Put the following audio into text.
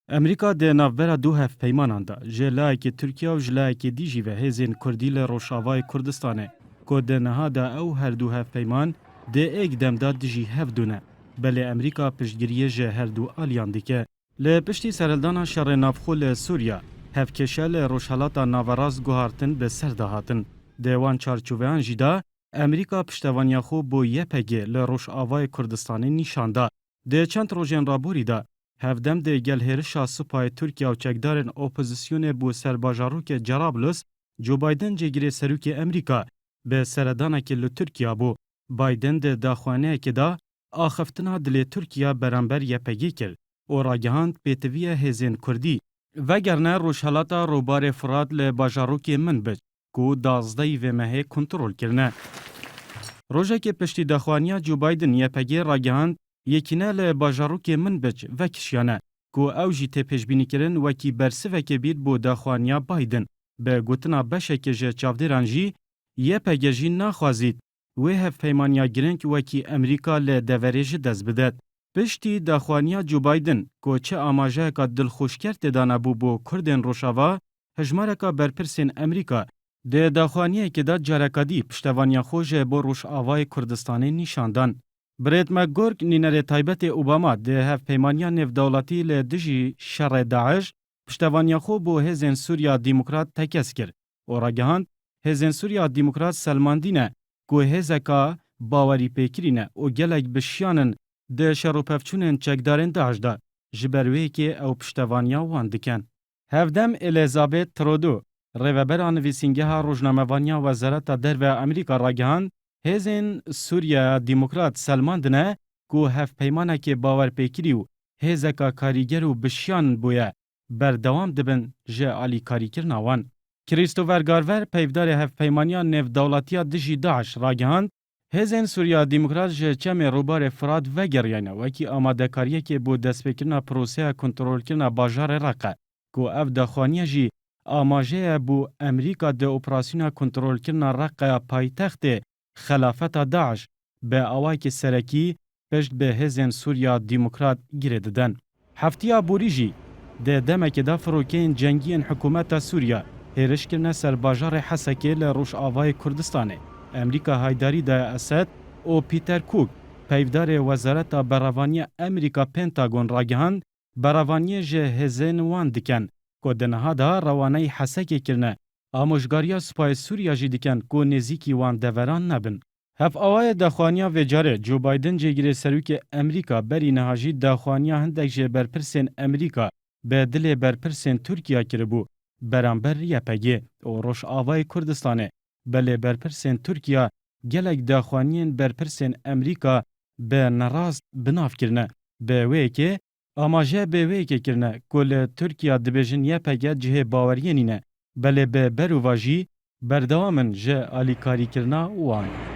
امریکا د ناوبرا دو هفپیمانان دا جلایکی ترکیه و جلایکی دیجی و هزین کردی لروشاوای کردستانه که ده نها دا او هر دو هفپیمان ده ایک دم دا دیجی هفدونه بله امریکا پشتگیریه جه هر دو آلیان دیکه لپشتی سرلدانا شر نافخول سوریا هفکشه لروشالاتا ناوراز گوهارتن به سردهاتن دیوان چارچوبیان جیدا امریکا پشتوانیا خو بو یپگه لروشاوای کردستانه نیشانده ده چند روژن رابوری دا هفدم ده گل هرشا سپای ترکیه و چکدارن اپوزیسیون بو سرباجاروک جرابلس جو بایدن جگیره سروک امریکا به سردانه که لترکیه بو بایدن ده داخوانه که دا آخفتنا دل ترکیه برانبر یپگی کرد و راگهاند پیتویه هزین کردی وگرنه روشهلاتا روبار فراد لباجاروک من بج که دازدهی و مهه کنترول کرنه. روژه که پشتی داخوانیا جو بایدن یپگی راگهاند یکینه لباجاروک من بج و کشیانه که او جی تپشبینی کرن وکی برسه وکی بید بو داخوانیا بایدن به گوتنا بشه که جه چاودران جی یپگی جی ناخوازید و هف پیمانیا گرنگ وکی امریکا لدوریج دست بدد. پشتی داخوانیا جو بایدن که چه آماجه که دلخوش کرد دانه بو کردن روشاوا هجماره که برپرسین امریکا ده داخوانیه که دا جارکادی پشتوانیا خوش بو روش آوای کردستانی نیشاندن. برید مگورگ نینر تایبت اوباما ده هف پیمانیا نفدولاتی لدجی شر داعش پشتوانیا خو بو هزین سوریا دیموکرات تکس کرد و راگهاند هزین سوریا دیموکرات سلماندینه که هزکا باوری پیکرینه و گلک بشیانن ده شروپفچونن چکدارن داعش دا جبروی که او پشتوانیا وان دکن. هفدم الیزابت ترودو ریوبران ویسینگه ها روزنامه‌وانیا وزارت در و امریکا راگهاند هزین سوریا دیموکرات سلماندنه که هف پیمانه که باور پیکری و هزکا کاریگر و بشیان بویه بردوام دبن جه آلی کاریکر نوان. کریستوفر گارور پیودار هف پیمانیا نف دولتیا دجی داعش راگهاند هزین سوریا دیموکرات جه چم روبار فراد وگریانه وکی آماده کاریه که بو دستپیکرنا پروسه کنترول کرنا باجار رقه که اف دخوانیه جی آماجه بو امریکا ده اپراسیونا کنترول کرنا رقه پایتخت خلافت داعش به آوای که سرکی پشت به هزین سوریا دیموکرات گیره ددن. هفتیا بوریجی ده دمک دا فروکین جنگین حکومت سوریا هیرش کرنه سر باجار حسکه لروش آوای کردستانه. امریکا هایداری ده اسد و پیتر کوک پیودار وزارت براوانی امریکا پنتاگون راگهاند براوانی جه هزین وان دکن که دنها دا روانه حسکه کرنه آموشگاریا سپای سوریا جی دکن که نزیکی وان دوران نبن. هف آوای داخوانیا وجاره جو بایدن جگیره سروک امریکا بری نهاجی داخوانیا هندک جه برپرسین امریکا به دل برپرسین ترکیه کربو برانبر یپگی و روش آوای کردستانه بله برپرسین ترکیه گلک داخوانین برپرسین امریکا به نراز بناف کرنه به وی که آماجه به وی که کرنه کل ترکیه دبیجن یپگی جه باورینینه بله به برواجی بردوامن جه آلیکاری کرنا وان.